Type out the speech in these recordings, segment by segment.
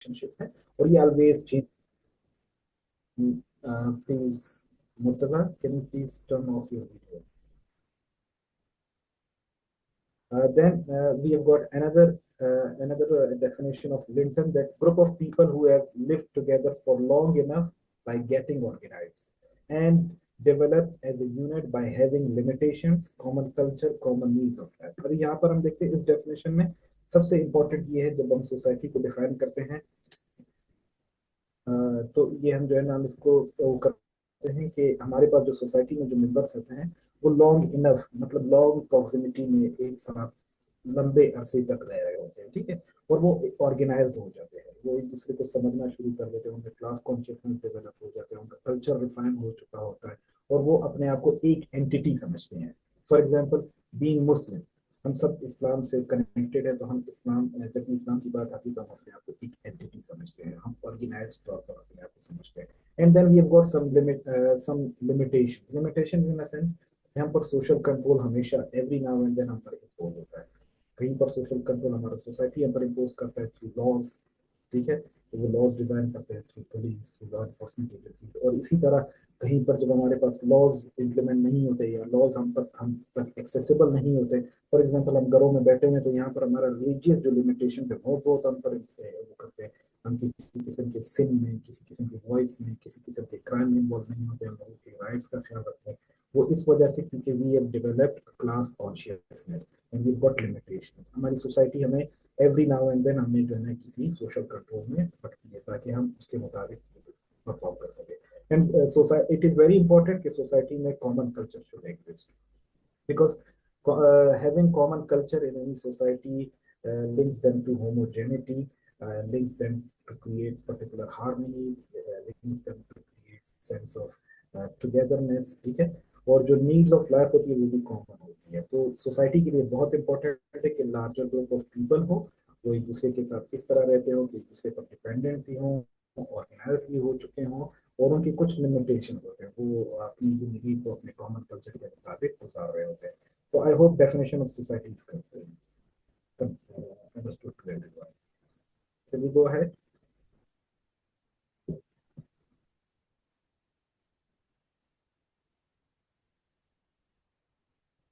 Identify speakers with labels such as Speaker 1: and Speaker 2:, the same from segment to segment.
Speaker 1: Relationship है, और ये always change. Please Murtaza, can you please turn off your video? Then we have got another definition of Linton, that group of people who have lived together for long enough by getting organized and develop as a unit by having limitations, common culture, common needs of life. और यहाँ पर हम देखते हैं इस definition में सबसे important ये है, जब हम सोसाइटी को डिफाइन करते हैं तो ये हम जो है ना हम इसको वो करते हैं कि हमारे पास जो सोसाइटी में जो मेंबर्स होते हैं वो लॉन्ग इनफ, मतलब लॉन्ग प्रॉक्सिमिटी में एक साथ लंबे अरसे तक रह रहे होते हैं, ठीक है। और वो ऑर्गेनाइज्ड हो जाते हैं, वो एक दूसरे को समझना शुरू कर देते हैं, उनके क्लास कॉन्शियसनेस डेवलप हो जाते हैं, उनका कल्चर रिफाइन हो चुका होता है, और वो अपने आप को एक एंटिटी समझते हैं। फॉर एग्जाम्पल बीइंग मुस्लिम, हम सब इस्लाम से कनेक्टेड है, तो हम इस्लाम, जब इस्लाम की बात आती है तो हम अपने आप को एक एंटिटी समझते हैं, हम ऑर्गेनाइज तौर पर अपने आप को समझते हैं। And then we have got some limitation in a sense, यहाँ पर सोशल कंट्रोल हमेशा एवरी नाउ एंड देन हम पर इम्पोज होता है। कहीं पर सोशल कंट्रोल हमारा सोसाइटी हम पर इम्पोज करता है थ्रू लॉज, ठीक है, तो वो लॉज डिजाइन करते हैं through police, through law enforcement agencies. और इसी तरह कहीं पर जब हमारे पास लॉज इम्प्लीमेंट नहीं होते या लॉज हम तक एक्सेसिबल नहीं होते, फॉर एग्जाम्पल हम घरों में बैठे हुए हैं तो यहाँ पर हमारा रिलीजियस जो लिमिटेशन है वो बहुत हम पर वो करते हैं। हम किसी किस्म के सिन में, किसी किस्म के वॉइस में, किसी किस्म के क्राइम में इन्वॉल्व नहीं होते, हम लोगों के राइट्स का ख्याल रखते हैं। वो इस वजह से क्योंकि we have developed class consciousness and we got limitation. हमारी सोसाइटी हमें एवरी नाउ एंड देन हमें जो है किसी सोशल कंट्रोल में रखती है ताकि हम उसके मुताबिक परफॉर्म कर सके। And society, it is very important कि सोसाइटी में common culture should exist, because having common culture in any society links them to homogeneity, links them to create particular harmony, links them to create sense of togetherness, ठीक है। और जो needs of life होती है वो भी common होती है। तो सोसाइटी के लिए बहुत इंपॉर्टेंट है कि लार्जर ग्रुप ऑफ पीपल हो, वो एक दूसरे के साथ इस तरह रहते हो कि एक दूसरे पर डिपेंडेंट भी हों, ऑर्गेनाइज भी हो चुके हों, और उनके कुछ लिमिटेशन होते हैं, वो अपनी जिंदगी को अपने कॉमन कल्चर के मुताबिक गुजार रहे होते हैं। तो I hope definition of society is understood to everyone. Can we go ahead?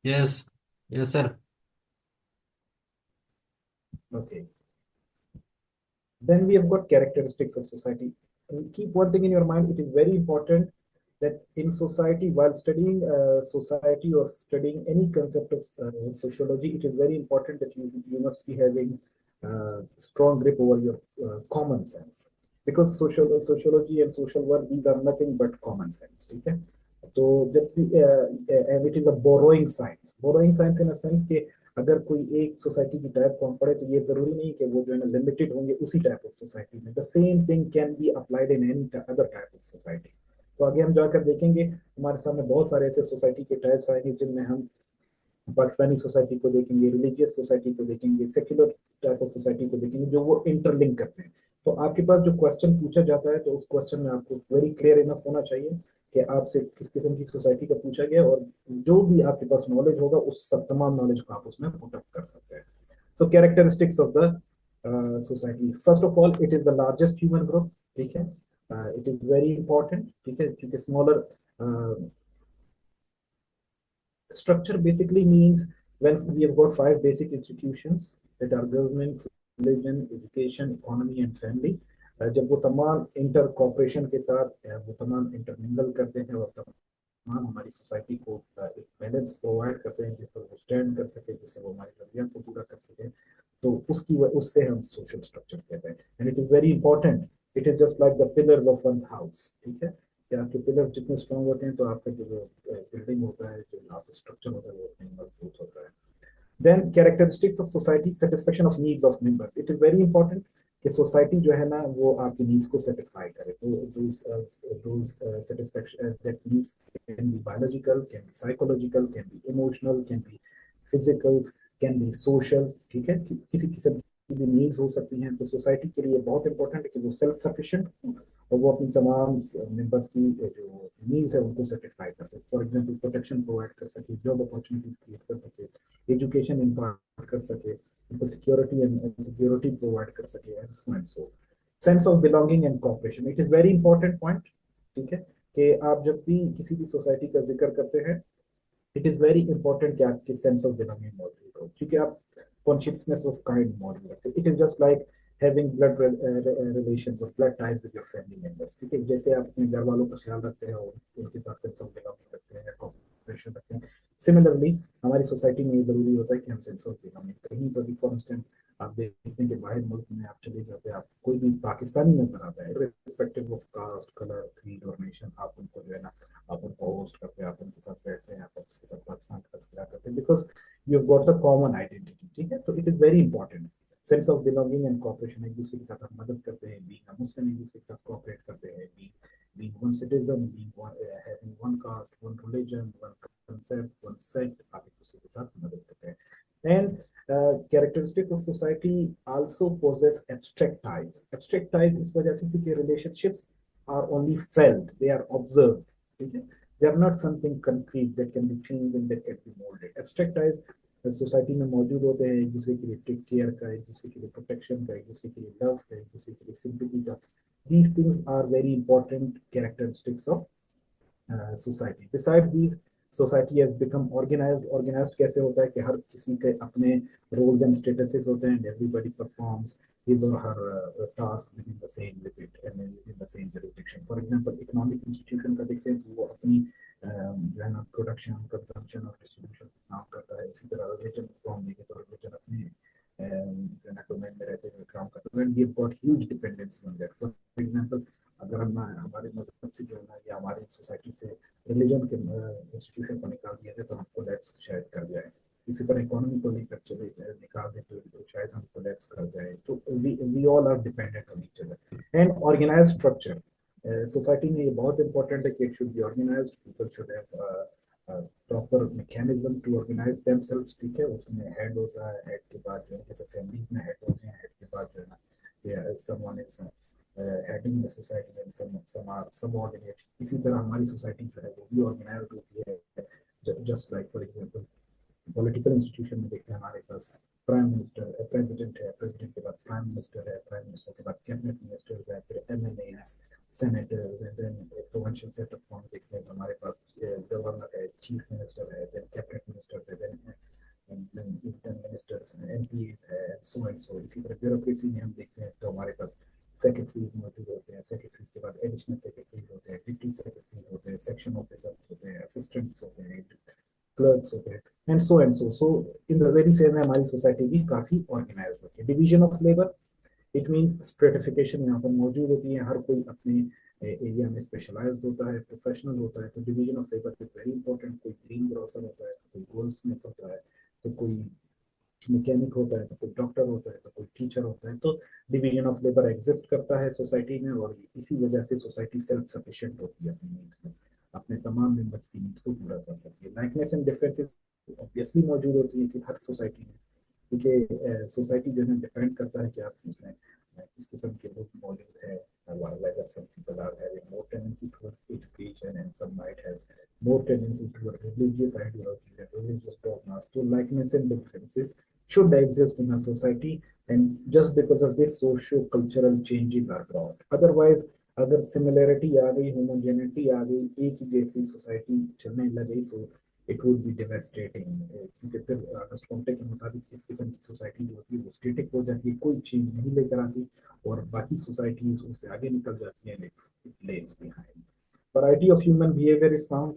Speaker 2: Yes, yes sir.
Speaker 1: Okay. Then we have got characteristics of society. And keep one thing in your mind, it is very important that in society, while studying society or studying any concept of sociology, it is very important that you must be having strong grip over your common sense. Because sociology and social work, these are nothing but common sense, okay? तो जब and it is a borrowing science in a sense कि अगर कोई एक society की type को हम पढ़े तो ये जरूरी नहीं कि वो जो है ना लिमिटेड होंगे उसी टाइप ऑफ सोसाइटी में। The same thing can be applied in any other type of society. तो आगे हम जाकर देखेंगे हमारे सामने बहुत सारे ऐसे सोसाइटी के टाइप्स आएंगे जिनमें हम पाकिस्तानी सोसाइटी को देखेंगे, रिलीजियस सोसाइटी को देखेंगे, सेक्युलर टाइप ऑफ सोसाइटी को देखेंगे, जो वो इंटरलिंक करते हैं। तो आपके पास जो क्वेश्चन पूछा जाता है तो उस क्वेश्चन में आपको वेरी क्लियर इनफ होना चाहिए कि आपसे किस किस्म की सोसाइटी का पूछा गया, और जो भी आपके पास नॉलेज होगा उस सब तमाम नॉलेज को आप उसमें पुट अप कर सकते हैं। So characteristics of the society, first of all it is the largest human group, ठीक है। इट इज वेरी इंपॉर्टेंट, ठीक है, क्योंकि smaller structure basically means when we have got five basic institutions that are government, religion, education, economy and family, जब वो तमाम inter corporation के साथ वो तमाम इंटरमिंगल करते हैं और तमाम हमारी सोसाइटी को एक बैलेंस प्रोवाइड करते हैं जिस पर वो स्टैंड कर सके, जिससे वो हमारी जरूरत को पूरा कर सके, तो उससे हम सोशल स्ट्रक्चर कहते हैं। And it is very important, it is just like the pillars of one's house, ठीक है। कि आपके पिलर्स जितने स्ट्रॉन्ग होते हैं तो आपका जो बिल्डिंग होता है, जो आपका स्ट्रक्चर होता है वो उतने मजबूत होता है। Then characteristics of society, satisfaction of needs of members, it is very important कि सोसाइटी जो है ना वो आपकी नीड्स को सेटिस्फाई करे। तो satisfaction that needs can be biological, can be psychological, can be emotional, can be physical, can be social, ठीक है। किसी किस्म की भी नीड्स हो सकती हैं। तो सोसाइटी के लिए बहुत इंपॉर्टेंट है कि वो सेल्फ सफिशिएंट और वो अपनी तमाम मेंबर्स की जो नीड्स है उनको सेटिस्फाई कर सके। फॉर एग्जांपल प्रोटेक्शन प्रोवाइड कर सके, जॉब अपॉर्चुनिटीज क्रिएट कर सके, एजुकेशन इम्पार्ट कर सके, उनको सिक्योरिटी एंड सिक्योरिटी प्रोवाइड कर सके, and so and so. Sense of belonging and cooperation, it is very important point. ठीक है, कि आप जब भी किसी भी सोसाइटी का जिक्र करते हैं, इट इज वेरी इंपॉर्टेंट कि आपकी सेंस ऑफ बिलोंगिंग मौजूद हो, क्योंकि आप कॉन्शियसनेस ऑफ काइंड मौजूद रखते हैं। It is just like having blood relation और blood ties with your family members. ठीक है, जैसे आप अपने घर वालों का ख्याल रखते हैं और उनके साथ सेंस ऑफ बिलोंगिंग रखते हैं, कॉपरेशन रखते हैं, सिमिलरली हमारी सोसाइटी में ये जरूरी होता है कि हम सेंस ऑफ बिलोंगिंग कहीं पर भी, फॉर इंस्टेंस आप देखते हैं कि बाहर मुल्क में आप चले जाते हैं, आप कोई भी पाकिस्तानी नजर आता है, respective of caste, colour, creed और नेशन, आप उनको जो है ना, आप उनको होस्ट करते हैं, आप उनके साथ बैठते हैं, आप उसके साथ पाकिस्तान का तस्करा करते हैं, because you have got the common identity. ठीक है, तो it is very important sense of belonging and cooperation. एक दूसरे के साथ हम मदद करते हैं, बीइंग अ मुस्लिम एक दूसरे के साथ कॉपरेट करते हैं, being one citizen, being having one cast, one religion, one concept, one sect, आप एक दूसरे के साथ मदद करते हैं। And characteristic of society also possess abstract ties. Abstract ties इस वजह से क्योंकि relationships are only felt, they are observed. ठीक है, they are not something concrete that can be changed and that can be molded. Abstract ties society में मौजूद होते हैं, एक दूसरे के लिए टेक केयर का, एक दूसरे के लिए प्रोटेक्शन का, एक दूसरे के लिए लव का, एक दूसरे के लिए सिंपैथी का। These things are very important characteristics of society. Besides these, society has become organized. Organized कैसे होता है कि हर किसी के अपने roles and statuses होते हैं, and everybody performs his or her task within the same limit and within the same jurisdiction. For example, economic institution का देखते हैं तो वो अपनी जो है ना प्रोडक्शन, कंजम्पशन और डिस्ट्रीब्यूशन काम करता है। इसी तरह रिलीजन को हम देखें तो रिलीजन अपने जो है ना डोमेन में रहते हुए काम करता है। We have got huge dependency on that. For example, अगर हम हमारे मजहब से जो है ना या हमारी सोसाइटी से रिलीजन के इंस्टीट्यूशन को निकाल दिया जाए तो हम कोलैप्स शायद कर जाए। इसी तरह इकोनॉमी को लेकर चले निकाल दें तो शायद हम कोलैप्स कर जाए। तो we all are dependent on each other. And organise structure society में ये बहुत इंपॉर्टेंट है कि it should be organised, people should have proper mechanism to organise themselves. ठीक है, उसमें हेड होता है, हेड के बाद जो है जैसे फैमिलीज में हेड होते हैं, हेड के बाद जो है ना someone is heading the society and some are subordinate. इसी तरह हमारी सोसाइटी जो है वो भी ऑर्गेनाइज्ड होती है, just like for example political institution में देखते हैं हमारे पास प्राइम मिनिस्टर, प्रेसिडेंट है, प्रेसिडेंट के बाद प्राइम मिनिस्टर है, प्राइम मिनिस्टर के बाद कैबिनेट मिनिस्टर है, फिर MLA, senators, and then provincial setup form देखते हैं तो हमारे पास गवर्नर है, चीफ मिनिस्टर है, देन कैबिनेट मिनिस्टर है, देन मिनिस्टर्स हैं, एमपीज है, सो एंड सो। इसी तरह ब्यूरोक्रेसी में हम देखते हैं तो हमारे पास सेक्रेटरीज मौजूद होते हैं, सेक्रेटरीज के बाद एडिशनल सेक्रेटरीज होते हैं, डिप्टी सेक्रेटरीज होते हैं, सेक्शन ऑफिसर्स होते हैं, असिस्टेंट्स होते हैं, क्लर्क्स होते हैं, and so in the very same हमारी सोसाइटी भी काफी ऑर्गेनाइज होती है। Division of labour, it means stratification यहाँ पर मौजूद होती है, हर कोई अपने एरिया में स्पेशलाइज्ड होता है, प्रोफेशनल होता है। तो division of labour is very important. कोई ग्रीन ग्रोसर होता है, तो कोई गोल्ड स्मिथ होता है, तो कोई मैकेनिक होता है, तो कोई डॉक्टर होता है, तो कोई टीचर होता है। तो डिवीजन ऑफ लेबर एग्जिस्ट करता है सोसाइटी में, और इसी वजह से सोसाइटी सेल्फ सफिशिएंट होती है अपनी नीड्स में, अपने तमाम मेंबर्स की नीड्स को पूरा कर सकती है। लाइकनेस एंड डिफरेंसेस ऑब्वियसली मौजूद होती है कि हर सोसाइटी में, क्योंकि सोसाइटी जो है डिपेंड करता है कि आप उसमें किस किस्म के लोग मौजूद है। whether some people are having more tendency towards education and some might have more tendency toward religious ideologies and religious dogmas. So likeness and differences should exist in a society, and just because of this socio-cultural changes are brought. Otherwise, अगर similarity आ गई, homogeneity आ गई, एक ही जैसी society चलने लगी, so it would be devastating. क्योंकि फिर अगस्त Comte के मुताबिक इस किस्म की सोसाइटी जो होती है वो स्टेटिक हो जाती है, कोई चेंज नहीं लेकर आती, और बाकी सोसाइटीज उससे आगे निकल जाती हैं, it legs behind. Variety of human behaviour is found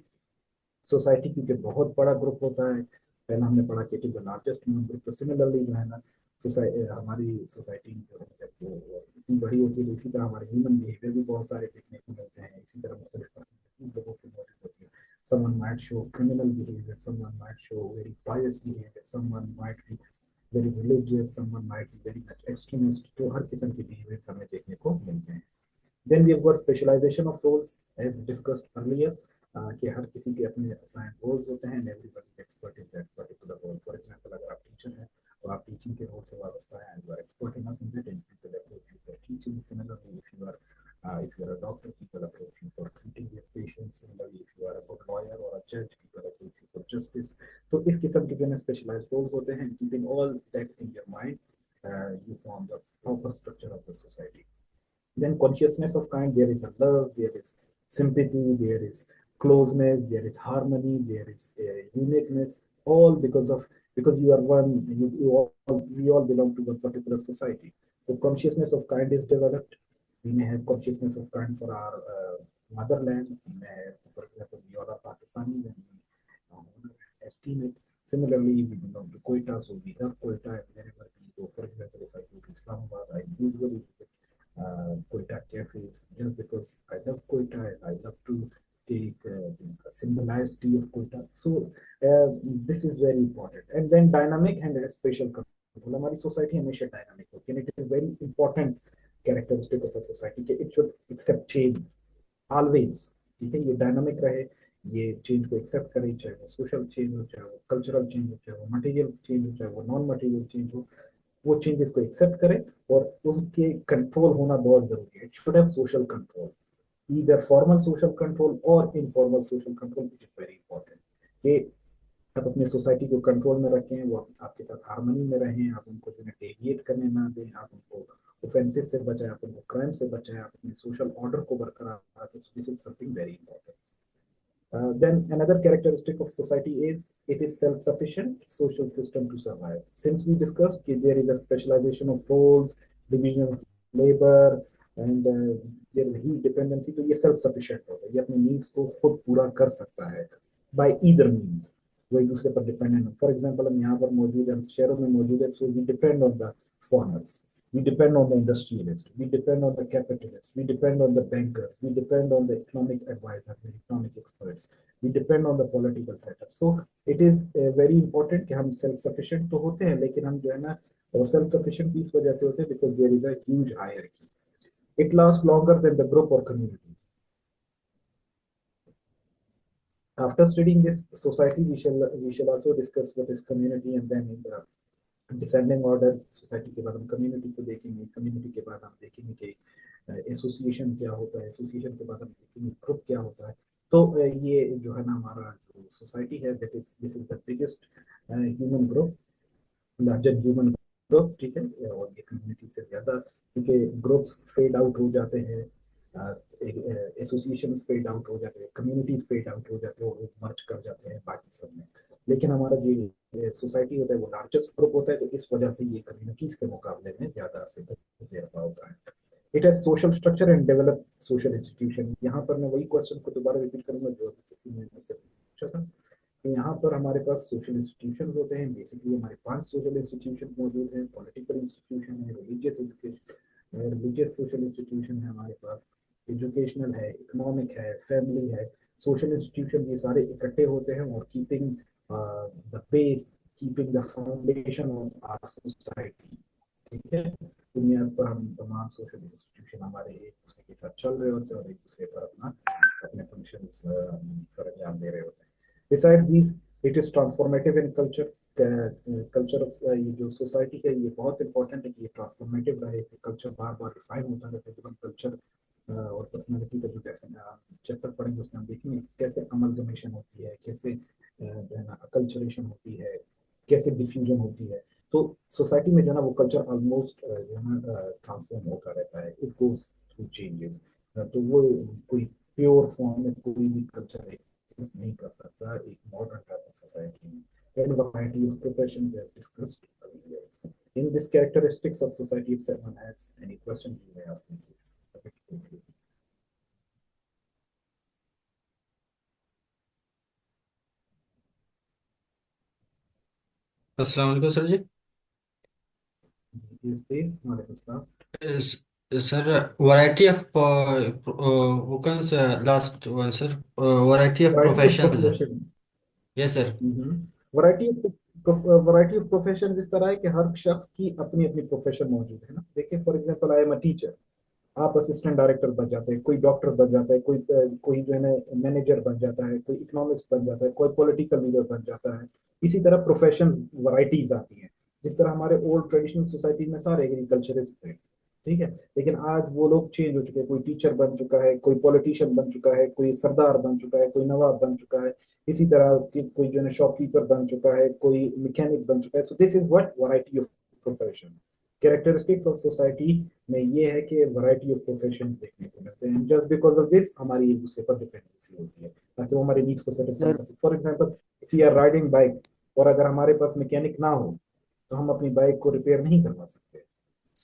Speaker 1: society, क्योंकि बहुत बड़ा ग्रुप होता है। पहला हमने पढ़ा कि it is the largest human group, तो सिमिलरली जो है ना हमारी सोसाइटी जो है जब वो इतनी बड़ी होती है तो इसी तरह हमारे ह्यूमन बिहेवियर भी बहुत सारे देखने को मिलते हैं। इसी तरह मुख्तलिफ पर्सनैलिटीज लोगों की मौजूद होती है। someone might show criminal behavior, someone might show very pious behavior, someone might be very religious, someone might be very much extremist। तो हर किस्म के बिहेवियर हमें देखने को मिलते हैं। Then we have got specialization of roles as discussed earlier, कि हर किसी के अपने assigned roles होते हैं, and everybody expert in that particular role. For example, अगर आप टीचर हैं तो आप टीचिंग के रोल से वाबस्ता हैं, you are expert enough in that, and people approach you for teaching. Similarly, if you are a doctor, people approach you for treating their patients. Similarly, if you are a good lawyer or a judge, people approach you for justice. तो इस किस्म के जो है specialized roles होते हैं। Keeping all that in your mind, you form the proper structure of the society. Then consciousness of kind, there is a love, there is sympathy, there is closeness, there is harmony, there is uniqueness, all because you are one, we all belong to one particular society. So consciousness of kind is developed. We may have consciousness of kind for our motherland. We may have, for example, we all are Pakistani, then we honor and esteem it. Similarly, we belong to Quetta, so we love Quetta, and wherever we go, for example, if I go to Islamabad, I usually visit Quetta cafes just because I love Quetta and I love to take a symbolized tea of Quetta. So this is very important. And then dynamic and spatial control. हमारी society हमेशा dynamic होती है. It is very important characteristic of a society कि it should accept change always. ठीक है, ये dynamic रहे, ये चेंज को एक्सेप्ट करे, चाहे वो सोशल चेंज हो, चाहे वो कल्चरल चेंज हो, चाहे वो मटेरियल चेंज हो, चाहे वो नॉन मटेरियल चेंज हो, वो चेंजेस को एक्सेप्ट करे और उसके कंट्रोल होना बहुत जरूरी है. It should have social control, either formal social control और informal social control, which is very important कि आप अपने सोसाइटी को कंट्रोल में रखें, वो आपके साथ हार्मनी में रहें, आप उनको जो है डेविएट करने ना दें, आप उनको ऑफेंसेस से बचाएं, आप उनको क्राइम से बचाएं, आप अपने सोशल ऑर्डर को बरकरार रखें. This is something very important. Then another characteristic of society is it is self-sufficient social system to survive. Since we discussed that there is a specialization of roles, division of labor, and there is heat dependency, तो ये self-sufficient होता है, ये अपने needs को खुद पूरा कर सकता है by either means. वो एक दूसरे पर डिपेंडेंट है. फॉर एग्जाम्पल हम यहाँ पर मौजूद हैं, शहरों में मौजूद है, so we depend on the foreigners. We depend on the industrialist, we depend on the capitalist, we depend on the bankers, we depend on the economic advisor, the economic experts, we depend on the political setup. So it is very important कि हम self sufficient तो होते हैं, लेकिन हम जो है ना self sufficient इस वजह से होते हैं because there is a huge hierarchy. It lasts longer than the group or community. After studying this society, we shall also discuss what is community, and then in the descending order society के बाद हम community को देखेंगे, community के बाद हम देखेंगे कि एसोसिएशन क्या होता है, एसोसिएशन के बाद हम देखेंगे ग्रुप क्या होता है. तो ये जो है ना हमारा जो सोसाइटी है, that is this is the biggest human group, larger human group. ठीक है, और ये कम्युनिटी से ज्यादा, क्योंकि ग्रुप्स फेड आउट हो जाते हैं, एसोसिएशन फेड आउट हो जाते हैं, कम्युनिटीज फेड आउट हो जाते हैं और मर्ज कर जाते हैं बाकी सब में. लेकिन हमारा जो सोसाइटी होता है वो लार्जेस्ट ग्रुप होता है, तो इस वजह से ये कम्युनिटीज के मुकाबले में ज्यादा अर्से तक तजुर्बा होता है. It has social structure and develop social institution. यहाँ पर मैं वही क्वेश्चन को दोबारा रिपीट करूंगा जो किसी ने मुझसे पूछा था. तो यहाँ पर हमारे पास सोशल इंस्टीट्यूशन होते हैं. बेसिकली हमारे 5 सोशल इंस्टीट्यूशन मौजूद हैं. पॉलिटिकल इंस्टीट्यूशन है, रिलीजियस सोशल इंस्टीट्यूशन है हमारे पास, एजुकेशनल है, इकोनॉमिक है, फैमिली है. सोशल इंस्टीट्यूशन ये सारे इकट्ठे होते हैं और keeping the base, keeping the foundation of our society. ठीक है, बुनियाद पर हम तमाम सोशल इंस्टीट्यूशन हमारे एक दूसरे के साथ चल रहे होते हैं और एक दूसरे पर अपने फंक्शंस सर अंजाम दे रहे होते हैं. Besides these, it is transformative in culture. Culture of ये जो सोसाइटी है ये बहुत इंपॉर्टेंट है कि ये ट्रांसफॉर्मेटिव रहे, कल्चर बार बार रिफाइन होता रहता है. जब हम कल्चर और पर्सनालिटी का जो चैप्टर पढ़ेंगे उसमें हम देखेंगे कैसे अमलगमेशन होती है, कैसे जो है ना अकल्चरेशन होती है, कैसे डिफ्यूजन होती है. तो सोसाइटी में जो है ना वो कल्चर ऑलमोस्ट जो है ना ट्रांसफॉर्म होता रहता है, इट गोज थ्रू चेंजेस. तो वो कोई प्योर फॉर्म में कोई भी कल्चर एग्जिस्ट नहीं कर सकता एक मॉडर्न टाइप ऑफ सोसाइटी में. And variety of professions as discussed earlier. In this characteristics of society, if someone has any question, you may ask me, please.
Speaker 2: अस्सलाम वालेकुम sir ji.
Speaker 1: Yes, please. Walaikum salam.
Speaker 2: Is- sir variety of वो कौन सा last one sir, variety of
Speaker 1: Variety of
Speaker 2: professions है.
Speaker 1: profession.
Speaker 2: Yes sir.
Speaker 1: Variety variety of profession इस तरह है कि हर शख्स की अपनी अपनी प्रोफेशन मौजूद है ना. देखिए for example I am a teacher, आप असिस्टेंट डायरेक्टर बन जाते हैं, कोई डॉक्टर बन जाता है, कोई जो है ना मैनेजर बन जाता है, कोई इकोनॉमिस्ट बन जाता है, कोई पॉलिटिकल लीडर बन जाता है. इसी तरह प्रोफेशन वैरायटीज आती हैं. जिस तरह हमारे ओल्ड ट्रेडिशनल सोसाइटी में सारे एग्रीकल्चरिस्ट थे, ठीक है, लेकिन आज वो लोग चेंज हो चुके हैं. कोई टीचर बन चुका है, कोई पॉलिटिशियन बन चुका है, कोई सरदार बन चुका है, कोई नवाब बन चुका है. इसी तरह कोई जो है शॉपकीपर बन चुका है, कोई मैकेनिक बन चुका है. So this is what variety of profession. Characteristics of society में ये है कि वैरायटी ऑफ प्रोफेशन देखने को मिलते हैं, जस्ट बिकॉज ऑफ दिस हमारी एक दूसरे पर डिपेंडेंसी होती है ताकि वो हमारे नीड्स को सेटिस्फाई
Speaker 3: सर
Speaker 1: कर सके। For example, if you are riding bike और अगर हमारे पास मैकेनिक ना हो तो हम अपनी बाइक को रिपेयर नहीं करवा सकते,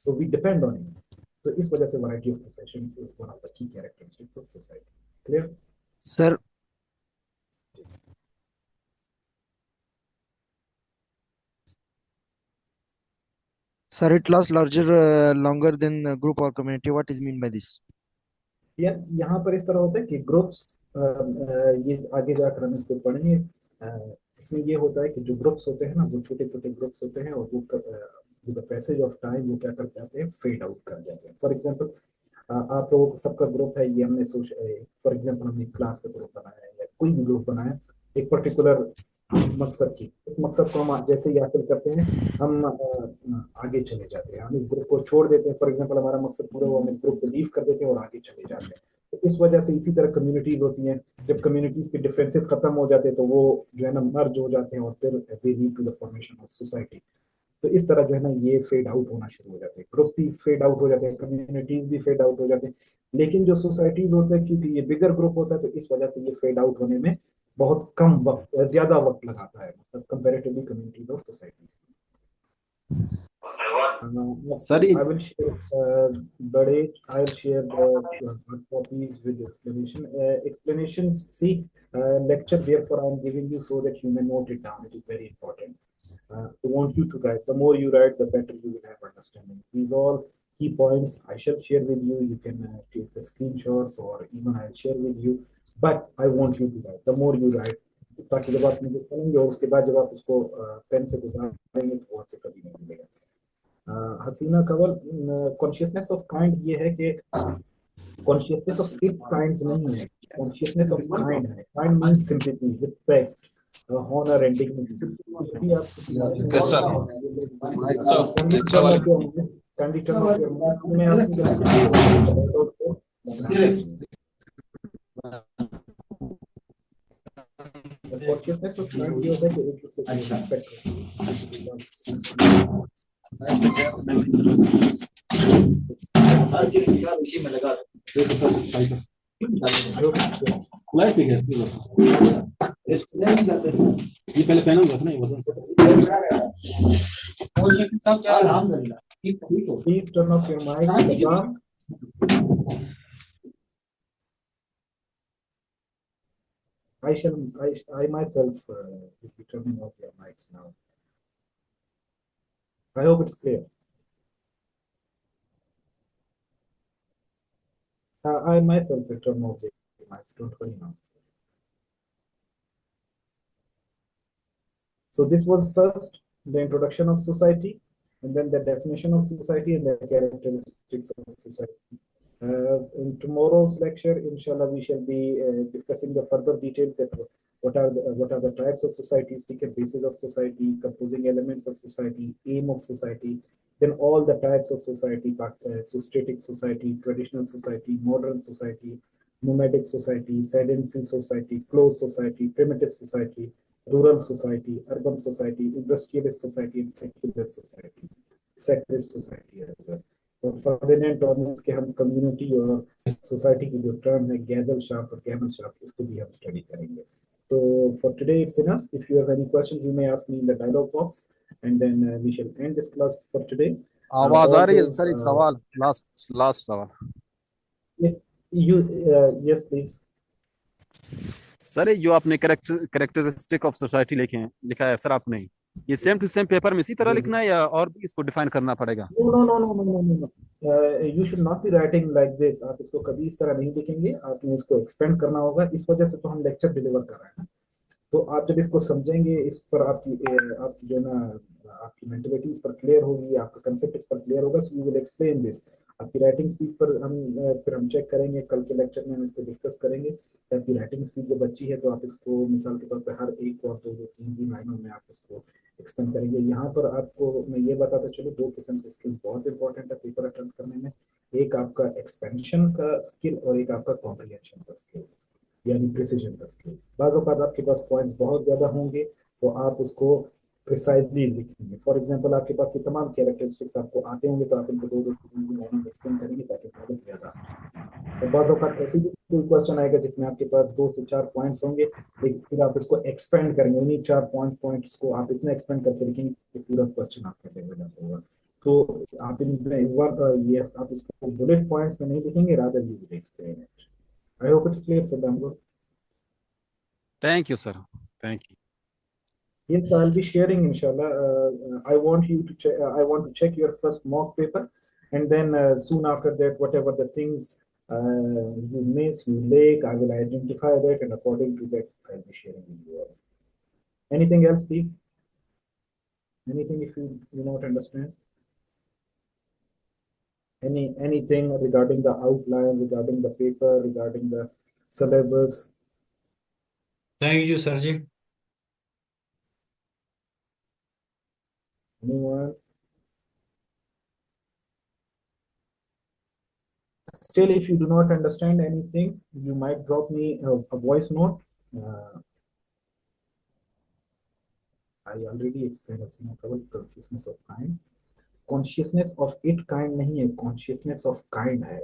Speaker 1: तो वी डिपेंड ऑन इट। तो इस वजह से variety of profession is one of the key characteristics of society. Clear?
Speaker 3: Sir sir it lasts larger longer than group or community. What is mean by this?
Speaker 1: या यहाँ पर इस तरह होता है कि ग्रुप्स, ये आगे जाकर हम इसको पढ़ेंगे। इसमें ये होता है कि जो ग्रुप्स होते हैं ना, वो छोटे छोटे ग्रुप्स होते हैं और वो with the passage of time वो क्या कर जाते हैं, फेड आउट कर जाते हैं। फॉर एग्जांपल, आप लोगों का सबका ग्रुप है, ये हमने सोच, फॉर एग्जांपल हमने क्लास का ग्रुप बनाया है या कोई भी ग्रुप बनाया एक पर्टिकुलर मकसद की, उस मकसद को हम जैसे ही हासिल करते हैं हम आगे चले जाते हैं, हम इस ग्रुप को छोड़ देते हैं। फॉर एग्जांपल हमारा मकसद पूरा हुआ, हम इस ग्रुप को लीव कर देते हैं और आगे चले जाते हैं। तो इस वजह से इसी तरह कम्युनिटीज होती हैं, जब कम्युनिटीज के डिफरेंसेस खत्म हो जाते हैं तो वो जो है ना मर्ज हो जाते हैं और फिर they lead to the formation of society. तो इस तरह जो है ना ये फेड आउट होना शुरू हो जाते हैं, ग्रुप्स भी फेड आउट हो जाते हैं, कम्युनिटीज भी फेड आउट हो जाते हैं। लेकिन जो सोसाइटीज होते हैं, क्योंकि ये बिगर ग्रुप होता है तो इस वजह से ये फेड आउट होने में बहुत कम वक्त, ज्यादा वक्त लगाता है, मतलब कंपेरेटिवली कम्युनिटीज और societies.
Speaker 3: Sir
Speaker 1: I will share बड़े I'll share the copies with explanation. Explanations, see, lecture therefore I am giving you so that you may note it down. It is very important. I want you to write. The more you write, the better you will have understanding. These all key points I shall share with you. You can take the screenshots or even I'll share with you. But I want you to write. The more you write, ताकि जब आप मुझे पढ़ेंगे और उसके बाद जब आप उसको पेन से गुजारेंगे तो वो आपसे कभी नहीं मिलेगा। हसीना कंवल, कॉन्शियसनेस ऑफ काइंड ये है कि कॉन्शियसनेस ऑफ इट काइंड्स नहीं है, कॉन्शियसनेस ऑफ काइंड है। Kind means sympathy, respect, honor and dignity. If you have
Speaker 4: Yes, sir. So,
Speaker 1: kindly turn off your mic. Kindly turn off your mic. You may ask me the consciousness of mind ये होता है कि एक दूसरे को respect
Speaker 4: light ठीक है ये पहले पहना हुआ था ना, ये वजन से सब क्या अल्हम्दुलिल्लाह ठीक हो।
Speaker 1: Please turn off your mic. I myself will be turning off your mics now. I hope it's clear. I myself will turn off the mics. Don't worry now. So this was first the introduction of society, and then the definition of society and the characteristics of society. In tomorrow's lecture, inshallah, we shall be discussing the further details that what are the types of societies, different bases of society, composing elements of society, aim of society, then all the types of society, so static society, traditional society, modern society, nomadic society, sedentary society, closed society, primitive society, rural society, urban society, industrialist society, and secular society, sacred society as well. और further terms के हम community और society की जो term है गैजल शार्प और कैमल शार्प, इसको भी हम स्टडी करेंगे। तो for today it's enough. If you have any questions you may ask me in the dialogue box and then we shall end this class for today.
Speaker 3: आवाज आ रही है सर? एक सवाल, लास्ट सवाल।
Speaker 1: You yes please.
Speaker 3: सर ये जो आपने कैरेक्टरिस्टिक ऑफ सोसाइटी लिखा है सर आपने, ये सेम टू सेम पेपर में इसी तरह लिखना है या और भी इसको डिफाइन करना पड़ेगा?
Speaker 1: You should not be writing like this. आप इसको कभी इस तरह नहीं लिखेंगे, आपने इसको एक्सपेंड करना होगा। इस वजह से तो हम लेक्चर डिलीवर कर रहे हैं। तो आप जब इसको समझेंगे, इस पर आपकी जो ना आपकी मेंटलिटी इस पर क्लियर होगी, आपका कंसेप्ट इस पर क्लियर होगा, so you will explain this. आपकी राइटिंग स्पीड पर फिर हम चेक करेंगे, कल के लेक्चर में हम इसको डिस्कस करेंगे कि आपकी राइटिंग स्पीड जब अच्छी है तो आप इसको मिसाल के तौर पर हर एक और दो दो तीन तीन लाइनों में आप इसको एक्सपेंड करेंगे। यहाँ पर आपको मैं ये बताता चलूँ, दो किस्म के स्किल्स बहुत इंपॉर्टेंट है पेपर अटेम्प्ट करने में। एक आपका एक्सपेंशन का स्किल और एक आपका कॉम्प्रिहेंशन का स्किल, यानी प्रिसीजन का स्किल। बाज़ औक़ात आपके पास पॉइंट्स बहुत ज़्यादा होंगे तो आप उसको प्रिसाइजली लिखेंगे। फॉर एग्जांपल आपके पास ये तमाम कैरेक्टरिस्टिक्स आपको आते होंगे तो आप इनको दो दो तीन लाइनों में एक्सप्लेन करेंगे ताकि नॉलेज ज़्यादा हो सके। तो बाज़ औक़ात ऐसे भी कोई क्वेश्चन आएगा जिसमें आपके पास 2 से 4 पॉइंट्स होंगे, लेकिन फिर आप इसको एक्सपेंड करेंगे, उन्हीं 4 पॉइंट्स को आप इतना एक्सपेंड करके लिखेंगे कि पूरा क्वेश्चन आपका डेवलप होगा। तो आप ये आप इसको बुलेट पॉइंट्स में नहीं लिखेंगे, rather you will explain it. I hope it's clear Saddam.
Speaker 3: Thank you sir, thank you.
Speaker 1: Yes, I'll be sharing, inshallah. I want you to check. I want to check your first mock paper, and then soon after that, whatever the things you miss, you lack, I will identify that, and according to that, I'll be sharing with you all. Anything else, please? Anything if you not understand? Anything regarding the outline, regarding the paper, regarding the syllabus?
Speaker 2: Thank you sir ji.
Speaker 1: Anyone? Still, if you do not understand anything, you might drop me a voice note. I already explained it's not about consciousness of kind. Consciousness of it kind नहीं है, consciousness of kind है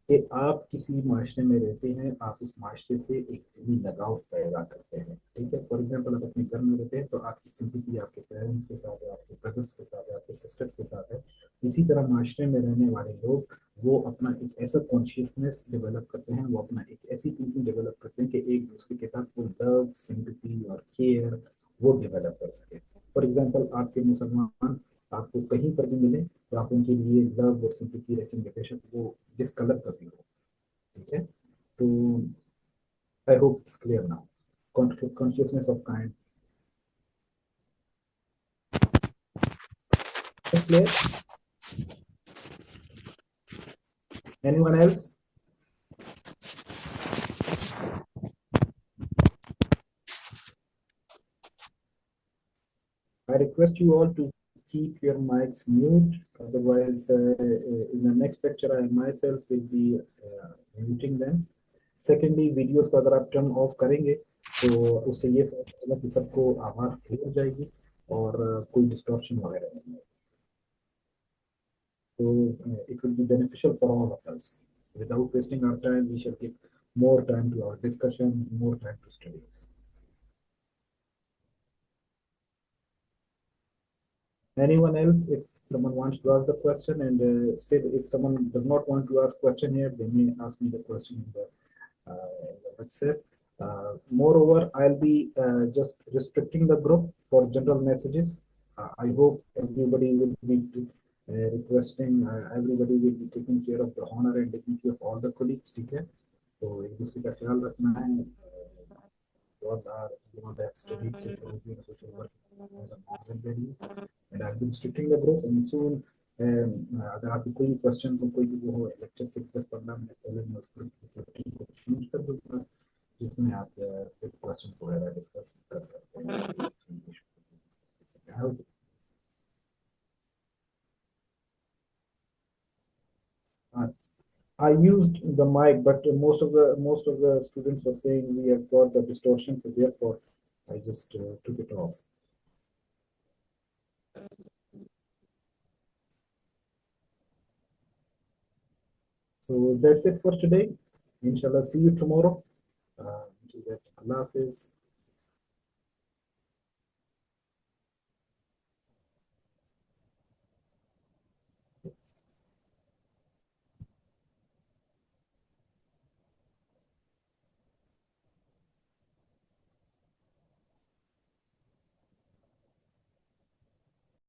Speaker 1: कि आप किसी माशरे में रहते हैं, आप उस माशरे से एक दिली लगाव पैदा करते हैं। ठीक है, फॉर एग्जांपल आप अपने घर में रहते हैं तो आपकी सिंपैथी आपके पेरेंट्स के साथ है, आपके ब्रदर्स के साथ है, आपके सिस्टर्स के साथ है। इसी तरह माशरे में रहने वाले लोग वो अपना एक ऐसा कॉन्शियसनेस डेवलप करते हैं, वो अपना एक ऐसी थिंकिंग डेवलप करते हैं कि एक दूसरे के साथ वो लव, सिंपैथी और केयर वो डेवलप कर सके। फॉर एग्जाम्पल आपके मुसलमान आपको कहीं पर भी मिले तो आप उनके लिए लव और सिंपैथी रखेंगे, बेशक वो जिस कलर का भी हो। ठीक है, तो I hope it's clear now. Consciousness of kind clear? Anyone else? I request you all to keep your mics mute. Otherwise, in the next lecture, I myself will be muting them. Secondly, videos को अगर आप turn off करेंगे तो उससे ये फायदा होगा कि सबको आवाज़ क्लियर हो जाएगी और कोई डिस्टॉर्शन वगैरह नहीं है। So it will be beneficial for all of us. Without wasting our time, we shall give more time to our discussion, more time to studies. Anyone else? If someone wants to ask the question, and still, if someone does not want to ask question here, they may ask me the question in the WhatsApp. Moreover, I'll be just restricting the group for general messages. I hope everybody will be requesting, everybody will be taking care of the honor and dignity of all the colleagues. ठीक है, तो एक दूसरे का ख्याल रखना है। What are that studies, sociology, and social work, the norms and values, and I've been restricting the group, and soon अगर आपको कोई क्वेश्चन हो, कोई भी वो हो, लेक्चर से 10-15 मिनट पहले मैं उस ग्रुप की सेटिंग को चेंज कर दूंगा जिसमें आप क्वेश्चन वगैरह डिस्कस कर सकते हैं। I used the mic, but most of the students were saying we have got the distortion, so therefore I just took it off. So that's it for today. Inshallah, see you tomorrow. Allah Hafiz.